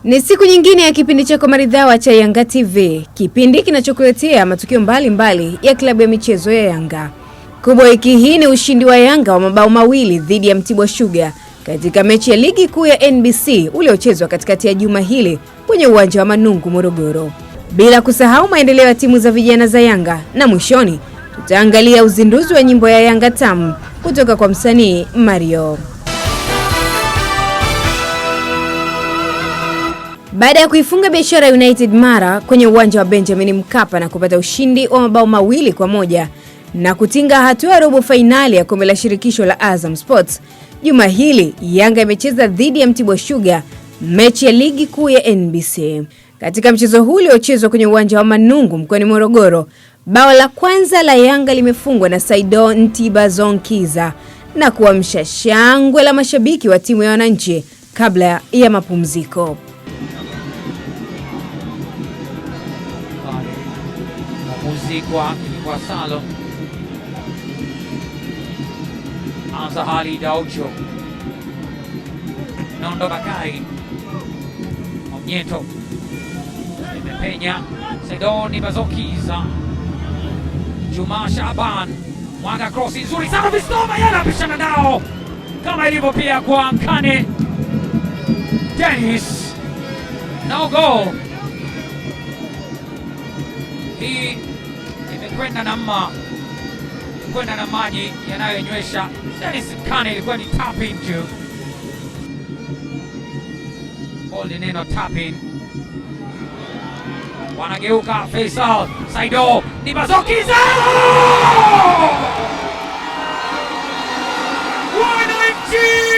Ni siku nyingine ya kipindi chako maridhawa cha Yanga TV, kipindi kinachokuletea matukio mbalimbali ya klabu ya michezo ya Yanga. Kubwa wiki hii ni ushindi wa Yanga wa mabao mawili dhidi ya Mtibwa Sugar katika mechi ya ligi kuu ya NBC uliochezwa katikati ya juma hili kwenye uwanja wa Manungu, Morogoro. Bila kusahau maendeleo ya timu za vijana za Yanga, na mwishoni tutaangalia uzinduzi wa nyimbo ya Yanga Tamu kutoka kwa msanii Mario. Baada ya kuifunga Biashara United Mara kwenye uwanja wa Benjamin Mkapa na kupata ushindi wa mabao 2-1 na kutinga hatua ya robo fainali ya kombe la shirikisho la Azam Sports, juma hili Yanga imecheza dhidi ya Mtibwa Sugar mechi ya ligi kuu ya NBC. Katika mchezo huu uliochezwa kwenye uwanja wa Manungu mkoani Morogoro, bao la kwanza la Yanga limefungwa na Saido Ntibazonkiza na kuamsha shangwe la mashabiki wa timu ya wananchi kabla ya mapumziko. Kwa Salum Anza Hali Daucho Nondo Bakari Omnyeto Imepenya Saido Ntibazonkiza Juma Shaban Mwanga cross nzuri sana Vistoma yana pishana nao kama ilivyo pia kwa Nkane Dennis. No goal. Hii imekwenda na maji yanayonywesha. Dennis Nkane ilikuwa ni tap in juu. Ball neno tap in. Wanageuka Faisal Saido Ntibazonkiza! Wananchi!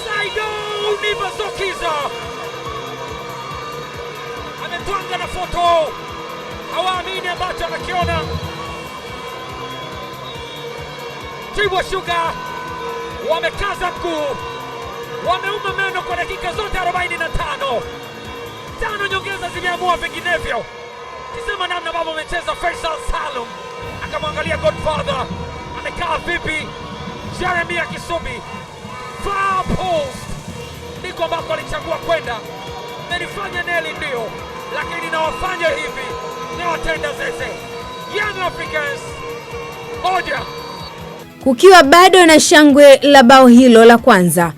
Saido Ntibazonkiza ametwanga na foto, hawaamini ambacho anakiona. Mtibwa Sugar wamekaza mguu, wameuma meno kwa dakika zote 45. Tano nyongeza zimeamua vinginevyo. Kisema namna baba amecheza Faisal Salum, akamwangalia Godfather amekaa vipi. Jeremia Kisubi far post ndiko ambako alichagua kwenda. Nilifanya neli ndio, lakini nawafanya hivi na watenda zeze. Young Africans moja. Kukiwa bado na shangwe la bao hilo la kwanza,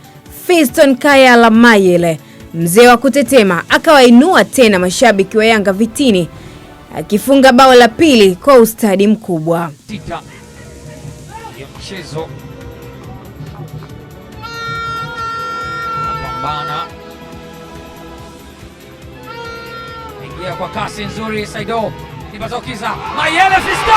Fiston Kayala Mayele, mzee wa kutetema, akawainua tena mashabiki wa Yanga vitini akifunga bao la pili kwa ustadi mkubwa. Sita ya mchezo Bana ingia kwa kasi nzuri Saido Ntibazonkiza Mayele Fisto!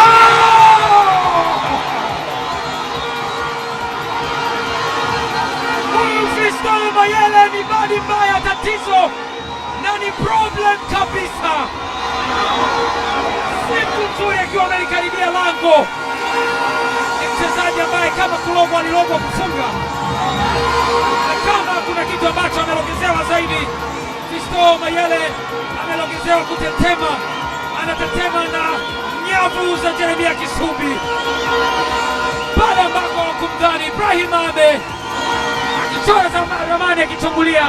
Fisto Mayele ni badi mbaya, tatizo na ni problem kabisa. Siku nzuri akiwa amelikaribia lango. Ni mchezaji ambaye kama kulogwa alilogwa kufunga. Kama kuna kitu ambacho ameongezewa zaidi, Fisto Mayele ameongezewa kutetema. Anatetema na nyavu za Jeremia Kisubi. Pale ambako kumdhani Ibrahim Abe akichora za ramani akichungulia,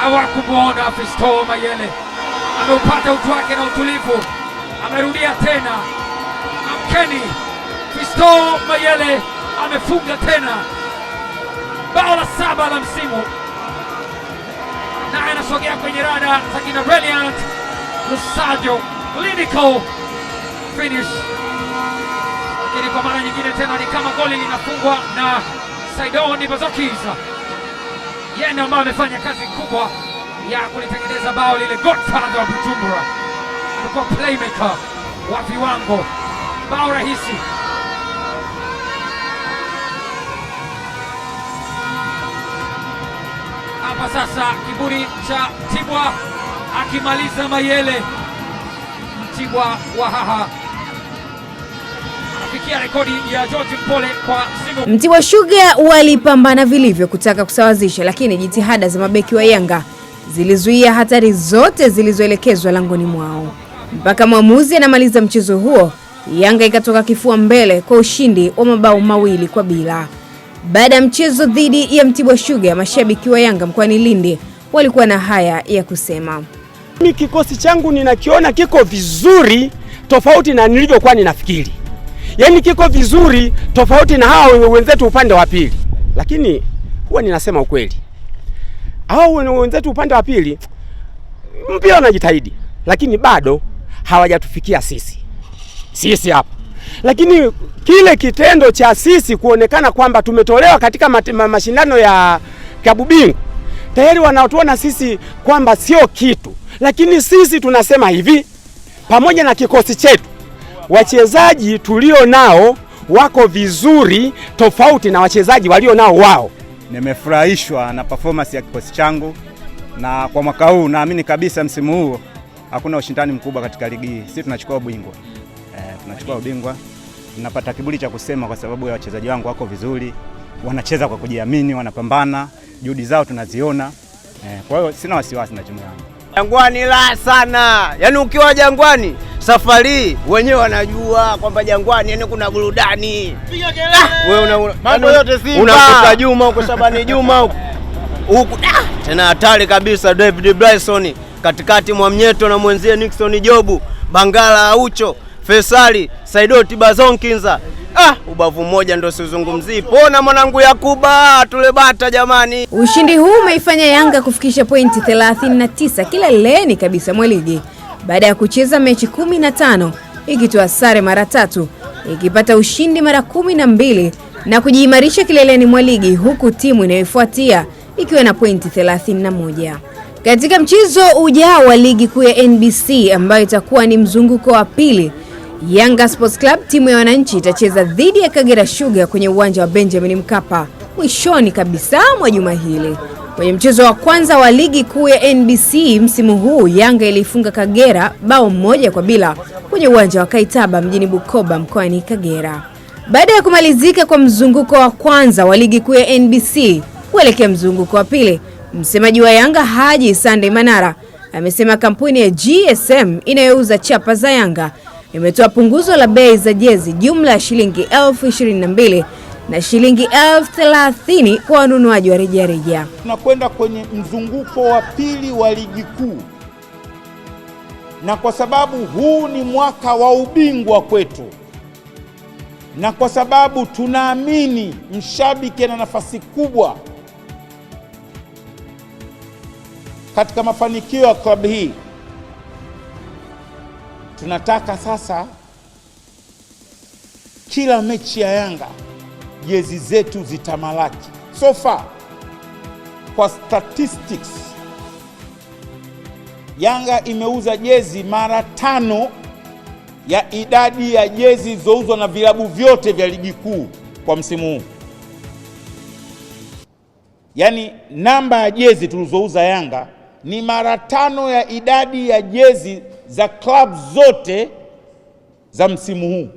hawakumuona Fisto Mayele. Ameupata utu wake na utulivu, amerudia tena. Amkeni, Fisto Mayele amefunga tena bao la 7 la msimu, na anasogea kwenye rada za kina Brilliant Lusajo, clinical finish. Lakini kwa mara nyingine tena ni kama goli linafungwa na Saido Ntibazonkiza. Yeye ndiye ambaye amefanya kazi kubwa ya kulitengeneza bao lile. Godfather wa Bujumbura, alikuwa playmaker wa viwango. Bao rahisi. Hapa sasa kiburi cha Mtibwa akimaliza Mayele. Mtibwa wa haha sikia rekodi ya George Mpole kwa simu. Mtibwa Sugar walipambana vilivyo kutaka kusawazisha, lakini jitihada za mabeki wa Yanga zilizuia hatari zote zilizoelekezwa langoni mwao. Mpaka mwamuzi anamaliza mchezo huo, Yanga ikatoka kifua mbele kwa ushindi wa mabao 2-0. Baada ya mchezo dhidi ya Mtibwa Sugar, mashabiki wa Yanga mkoani Lindi walikuwa na haya ya kusema. Mimi kikosi changu ninakiona kiko vizuri tofauti na nilivyokuwa ninafikiri. Yaani kiko vizuri tofauti na hao wenzetu upande wa pili. Lakini huwa ninasema ukweli. Hao wenzetu upande wa pili mpira wanajitahidi, lakini bado hawajatufikia sisi. Sisi hapa. Lakini kile kitendo cha sisi kuonekana kwamba tumetolewa katika mashindano ya klabu bingwa, tayari wanatuona sisi kwamba sio kitu. Lakini sisi tunasema hivi, pamoja na kikosi chetu, wachezaji tulio nao wako vizuri tofauti na wachezaji walio nao wao. Nimefurahishwa na performance ya kikosi changu, na kwa mwaka huu naamini kabisa msimu huu hakuna ushindani mkubwa katika ligi hii. Sisi tunachukua ubingwa. Tunachukua ubingwa. Ninapata kiburi cha kusema kwa sababu ya wachezaji wangu wako vizuri, wanacheza kwa kujiamini, wanapambana, juhudi zao tunaziona. Kwa hiyo sina wasiwasi na timu yangu. Jangwani la sana. Yaani ukiwa Jangwani safari wenyewe wanajua kwamba Jangwani yani kuna burudani. Piga kelele. Wewe mambo yote Simba. Unakuta Juma huko, Shabani Juma huko. Tena hatari kabisa David Bryson katikati mwa Mnyeto na mwenzie Nixon Jobu, Bangala Aucho, Fesali, Saidoti Bazonkinza. Ubavu mmoja ndio sizungumzii. Pona mwanangu Yakuba, tulebata jamani. Ushindi huu umeifanya Yanga kufikisha pointi 39 kileleni kabisa mwa ligi baada ya kucheza mechi 15, ikitoa sare mara 3, ikipata ushindi mara 12 na kujiimarisha kileleni mwa ligi, huku timu inayofuatia ikiwa na pointi 31. Katika mchezo ujao wa ligi kuu ya NBC ambayo itakuwa ni mzunguko wa pili, Yanga Sports Club timu ya wananchi itacheza dhidi ya Kagera Sugar kwenye uwanja wa Benjamin Mkapa mwishoni kabisa mwa juma hili. Kwenye mchezo wa kwanza wa ligi kuu ya NBC msimu huu, Yanga ilifunga Kagera bao 1-0 kwenye uwanja wa Kaitaba mjini Bukoba mkoani Kagera. Baada ya kumalizika kwa mzunguko wa kwanza wa ligi kuu ya NBC kuelekea mzunguko wa pili, msemaji wa Yanga Haji Sunday Manara amesema kampuni ya GSM inayouza chapa za Yanga imetoa punguzo la bei za jezi jumla ya shilingi 22,000 na shilingi 30,000 kwa wanunuaji wa rejareja. Tunakwenda kwenye mzunguko wa pili wa ligi kuu, na kwa sababu huu ni mwaka wa ubingwa kwetu, na kwa sababu tunaamini mshabiki ana nafasi kubwa katika mafanikio ya klabu hii, tunataka sasa kila mechi ya Yanga jezi zetu zitamalaki. So far, kwa statistics, Yanga imeuza jezi mara 5 ya idadi ya jezi zilizouzwa na vilabu vyote vya ligi kuu kwa msimu huu. Yaani namba ya jezi tulizouza Yanga ni mara 5 ya idadi ya jezi za club zote za msimu huu.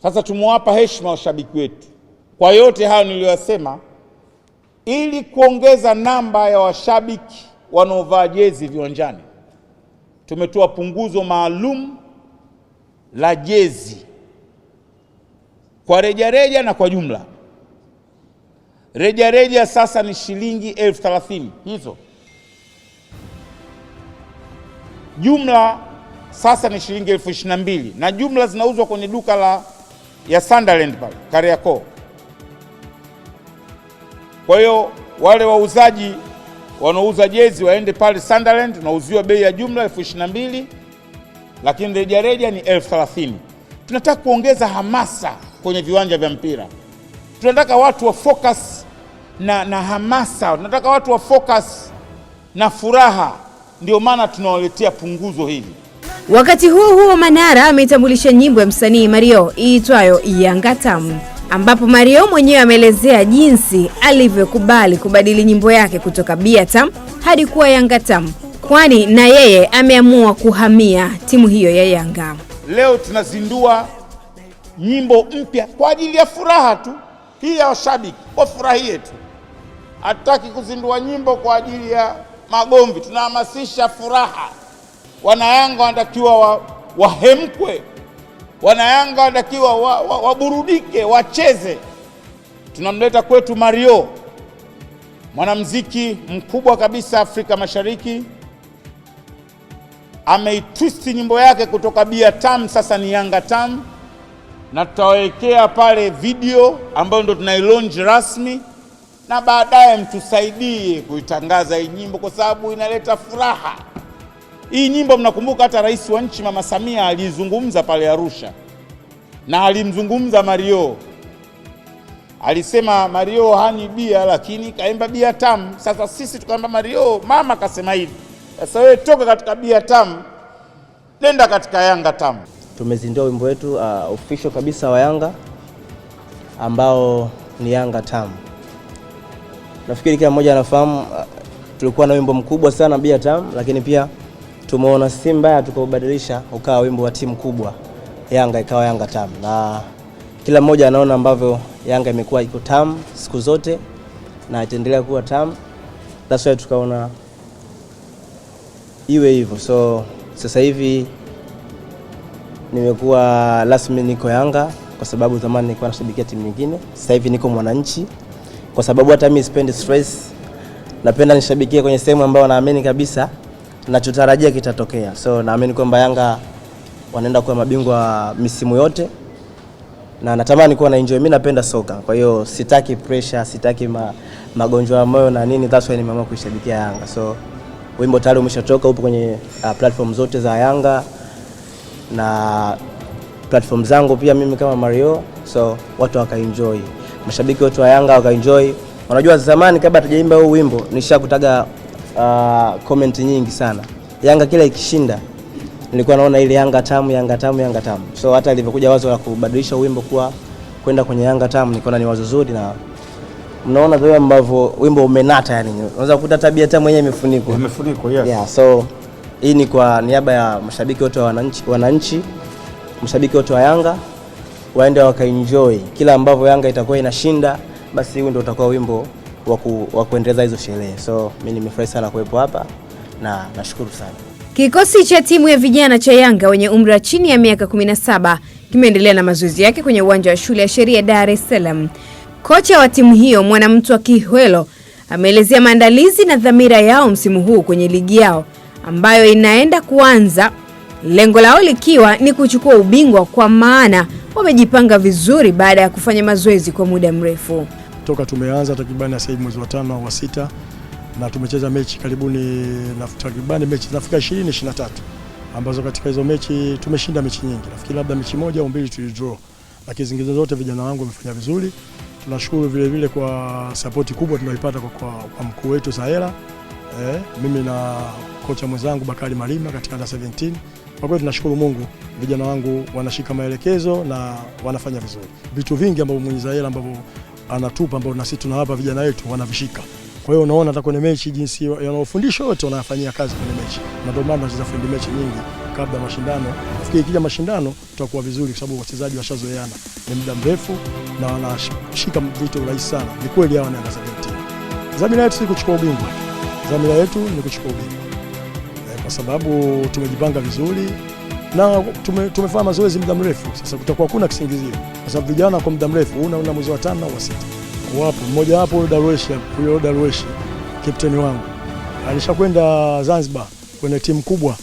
Sasa tumewapa heshima washabiki wetu kwa yote hayo niliyosema, ili kuongeza namba ya washabiki wanaovaa jezi viwanjani. Tumetoa punguzo maalum la jezi kwa rejareja na kwa jumla. Rejareja sasa ni shilingi 30,000 hizo. Jumla sasa ni shilingi 22,000 na jumla zinauzwa kwenye duka ya Sunderland pale Kariakoo. Kwa hiyo wale wauzaji wanaouza jezi waende pale Sunderland, nauziwa bei ya jumla 22,000, lakini rejareja ni 30,000. Tunataka kuongeza hamasa kwenye viwanja vya mpira. Tunataka watu wa focus na hamasa, tunataka watu wa focus na furaha, ndio maana tunawaletea punguzo hili. Wakati huo Manara ametambulisha nyimbo ya msanii Mario iitwayo Yanga Tamu, ambapo Mario mwenyewe ameelezea jinsi alivyokubali kubadili nyimbo yake kutoka Bia Tamu hadi kuwa Yanga Tamu, kwani na yeye ameamua kuhamia timu hiyo ya Yanga. Leo tunazindua nyimbo mpya kwa ajili ya furaha tu hii ya washabiki, wafurahie tu. Hatutaki kuzindua nyimbo kwa ajili ya magomvi, tunahamasisha furaha. Wanayanga wanatakiwa wahemkwe, Wanayanga wanatakiwa waburudike, wacheze. Tunamleta kwetu Mario, mwanamuziki mkubwa kabisa Afrika Mashariki. Ameitwist nyimbo yake kutoka Bia Tam, sasa ni Yanga Tam, na tutawekea pale video ambayo ndo tunailaunch rasmi, na baadaye mtusaidie kuitangaza hii nyimbo kwa sababu inaleta furaha. Hii nyimbo mnakumbuka hata rais wa nchi Mama Samia alizungumza pale Arusha, na alimzungumza Mario. Alisema Mario hani bia lakini kaimba Bia Tam. Sasa sisi tukaimba Mario, mama kasema hivi. Sasa wewe toka katika Bia Tam, nenda katika Yanga Tam. Tumezindua wimbo wetu official kabisa wa Yanga ambao ni Yanga Tam. Nafikiri kila mmoja anafahamu tulikuwa na wimbo mkubwa sana Bia Tam, lakini pia tumeona si mbaya tukaubadilisha ukawa wimbo wa timu kubwa Yanga, ikawa Yanga Tam, na kila mmoja anaona ambavyo Yanga imekuwa iko tam siku zote na itaendelea kuwa tam. That's why tukaona iwe hivyo. So sasa hivi nimekuwa rasmi niko Yanga kwa sababu zamani nilikuwa nashabikia timu nyingine. Sasa hivi niko Mwananchi kwa sababu hata mimi sipendi stress. Napenda nishabikie kwenye sehemu ambayo naamini kabisa ninachotarajia kitatokea. So naamini kwamba Yanga wanaenda kuwa mabingwa misimu yote, na natamani kuwa na enjoy. Mimi napenda soka, kwa hiyo sitaki pressure, sitaki magonjwa ya moyo na nini. That's why nimeamua kuishabikia Yanga. So wimbo tayari umeshatoka, upo kwenye platform zote za Yanga na platform zangu pia mimi kama Mario. So watu wakaenjoy, mashabiki wote wa Yanga wakaenjoy. Unajua zamani kabla hatujaimba huu wimbo nishakutaga comment nyingi sana. Yanga kila ikishinda nilikuwa naona ile Yanga Tam, Yanga Tam, Yanga Tam. So hata ilivyokuja wazo la kubadilisha wimbo kuwa kwenda kwenye Yanga Tam, nikaona ni wazo zuri, na mnaona vile ambavyo wimbo umenata. Yani unaweza kukuta tabia Tam mwenyewe imefunikwa. Yes. Yeah, so hii ni kwa niaba ya mashabiki wote wa wananchi, mashabiki wote wa Yanga waende wakaenjoy kila ambavyo Yanga itakuwa inashinda, basi huu ndio utakuwa wimbo wa kuendeleza hizo sherehe. So mimi nimefurahi sana kuwepo hapa na nashukuru sana. Kikosi cha timu ya vijana cha Yanga wenye umri wa chini ya miaka 17 kimeendelea na mazoezi yake kwenye uwanja wa shule ya sheria Dar es Salaam. Kocha wa timu hiyo Mwanamtwa Kihwelo ameelezea maandalizi na dhamira yao msimu huu kwenye ligi yao ambayo inaenda kuanza, lengo lao likiwa ni kuchukua ubingwa, kwa maana wamejipanga vizuri baada ya kufanya mazoezi kwa muda mrefu. Toka tumeanza takribani sasa hivi mwezi wa 5 au wa 6, na tumecheza mechi karibuni na takribani mechi zinafika 20-23, ambazo katika hizo mechi tumeshinda mechi nyingi. Nafikiri labda mechi moja au mbili tulidraw, lakini zingine zote vijana wangu wamefanya vizuri. Tunashukuru vile vile kwa support kubwa tunaipata kwa mkuu wetu Zahera, mimi na kocha mwenzangu Bakari Malima katika under 17. Kwa kweli tunashukuru Mungu, vijana wangu wanashika maelekezo na wanafanya vizuri. Vitu vingi ambavyo Mwenyezi Zahera ambavyo anatupa, ambao na sisi tunawapa vijana wetu wanavishika. Kwa hiyo unaona hata kwenye mechi jinsi yanayofundishwa yote wanafanyia kazi kwenye mechi. Na ndio maana tunacheza friendly mechi nyingi kabla mashindano. Nafikiri kija mashindano tutakuwa vizuri kwa sababu wachezaji washazoeana ni muda mrefu na wanashika vitu rahisi sana. Ni kweli hao ni under 17. Dhamira yetu si kuchukua ubingwa. Dhamira yetu ni kuchukua ubingwa. Kwa sababu tumejipanga vizuri na tumefanya mazoezi muda mrefu. Sasa kutakuwa kuna kisingizio. Kwa sababu vijana kwa muda mrefu una mwezi wa 5 au wa 6. Wapo mmoja wapo huyo Darweshi captain wangu alishakwenda Zanzibar kwenye timu kubwa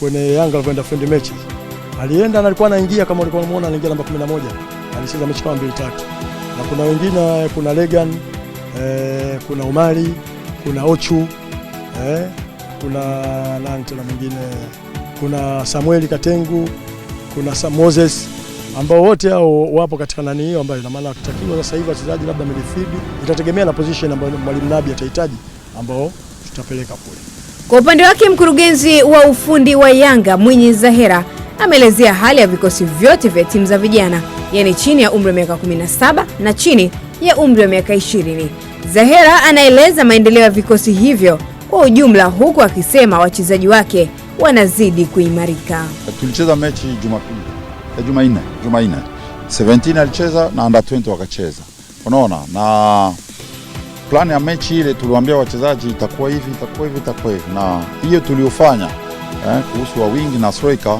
kwenye Yanga kwenda friendly matches. Alienda na alikuwa anaingia, kama ulikuwa unamuona anaingia namba 11. Alicheza mechi kama 2-3. Na kuna wengine, kuna Legan, kuna Umari, kuna Ochu, kuna nani tena mwingine, kuna Samuel Katengu, kuna Moses, ambao wote hao wapo katika nani hiyo ambayo ina maana tutakiwa sasa hivi wachezaji labda midfield, itategemea na position ambayo Mwalimu Nabi atahitaji ambao tutapeleka kule. Kwa upande wake mkurugenzi wa ufundi wa Yanga Mwinyi Zahera ameelezea hali ya vikosi vyote vya timu za vijana, yani chini ya umri wa miaka 17 na chini ya umri wa miaka 20. Zahera anaeleza maendeleo ya vikosi hivyo kwa ujumla, huku akisema wachezaji wake wanazidi kuimarika. Tulicheza mechi Jumanne 17 alicheza na under 20 wakacheza. Unaona, na plan ya mechi ile tuliwaambia wachezaji itakuwa hivi, itakuwa hivi, itakuwa hivi, na hiyo tuliofanya kuhusu wa wingi na striker.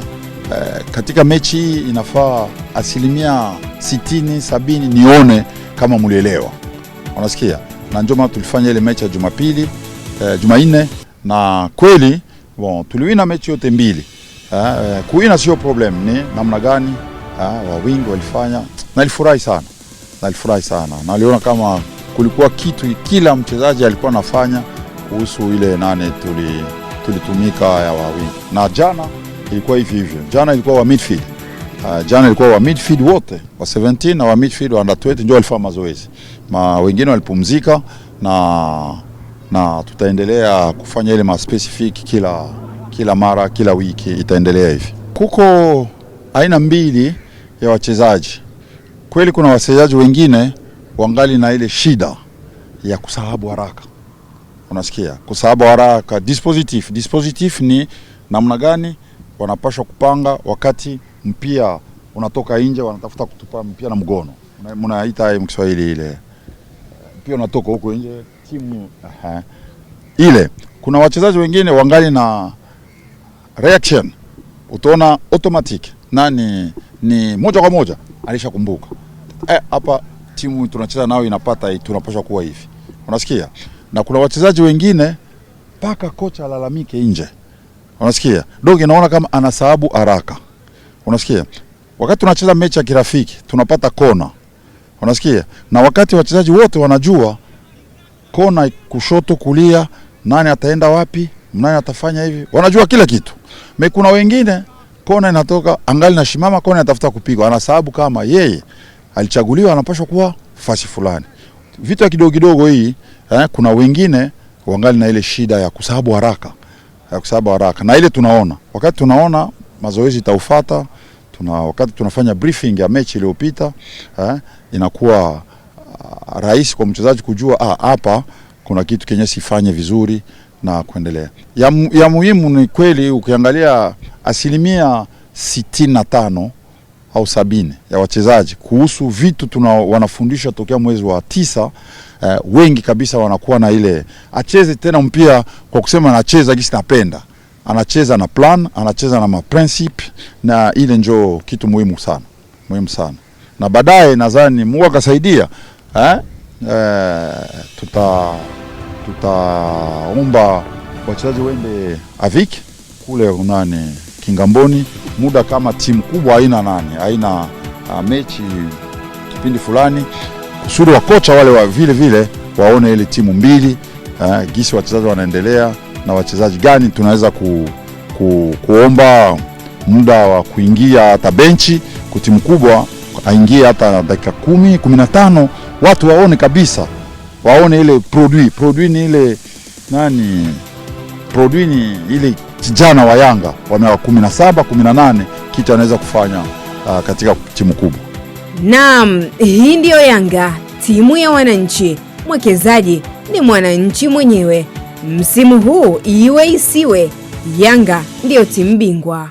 Katika mechi hii inafaa 60-70 nione kama mlielewa, unasikia, na ndio maana tulifanya ile mechi ya Jumapili, Jumanne, na kweli tuliwina mechi yote mbili. Kuwina sio problem, ni namna gani wa wingi walifanya, na nilifurahi sana, na niliona kama kulikuwa kitu kila mchezaji alikuwa anafanya kuhusu ile nane tulitumika ya wa wingi. Na jana ilikuwa hivyo, jana ilikuwa wa midfield. Jana ilikuwa wa midfield wote, wa 17 na wa midfield wa under 20 ndio walifanya mazoezi. Wengine walipumzika, na tutaendelea kufanya ile specific kila mara, kila wiki itaendelea hivi. Kuko aina mbili ya wachezaji. Kweli kuna wachezaji wengine wangali na ile shida ya kusahabu haraka. Unasikia? Kusahabu haraka. Dispositif ni namna gani wanapaswa kupanga wakati mpira unatoka nje, wanatafuta kutupa mpira na mgono. Mnaita mkiswahili ile. Mpira unatoka huko nje, timu ile. Kuna wachezaji wengine wangali na reaction. Utaona automatic. Ni moja kwa moja alishakumbuka. Hapa timu tunacheza nao inapata, tunapaswa kuwa hivi. Unasikia? Na kuna wachezaji wengine paka kocha alalamike nje. Unasikia? Dogo naona kama anasahabu haraka. Unasikia? Wakati tunacheza mechi ya kirafiki, tunapata kona. Unasikia? Na wakati wachezaji wote wanajua kona kushoto, kulia, nani ataenda wapi, nani atafanya hivi. Wanajua kila kitu. Kuna wengine kona inatoka angali na shimama, kona inatafuta kupigwa. Anasahabu kama yeye alichaguliwa anapaswa kuwa fasi fulani. Vitu kidogo hii, kuna wengine wangali na ile shida ya kusahabu haraka. Na ile tunaona. Wakati tunaona mazoezi itaufata, wakati tunafanya briefing ya mechi iliyopita, inakuwa rahisi kwa mchezaji kujua hapa kuna kitu kenye sifanye vizuri na kuendelea. Ya muhimu ni kweli ukiangalia 65% au 70 ya wachezaji kuhusu vitu wanafundisha tokea mwezi wa 9, wengi kabisa wanakuwa na ile acheze tena mpira kwa kusema anacheza gisi napenda. Anacheza na plan, anacheza na principe, na ile ndio kitu muhimu sana. Na baadaye nadhani Mungu akasaidia, tutaomba wachezaji wende Avik kule Kingamboni, muda kama timu kubwa haina mechi kipindi fulani, kusudi wa kocha wale vile waone ile timu mbili, gisi wachezaji wanaendelea na wachezaji gani tunaweza kuomba muda wa kuingia hata benchi kwa timu kubwa, aingie hata dakika 10-15, watu waone kabisa, waone ile produit ni ile produit ni ile kijana wa Yanga wa miaka 17-18 kitu anaweza kufanya katika timu kubwa. Naam, hii ndio Yanga, timu ya wananchi. Mwekezaji ni mwananchi mwenyewe. Msimu huu iwe isiwe, Yanga ndio timu bingwa.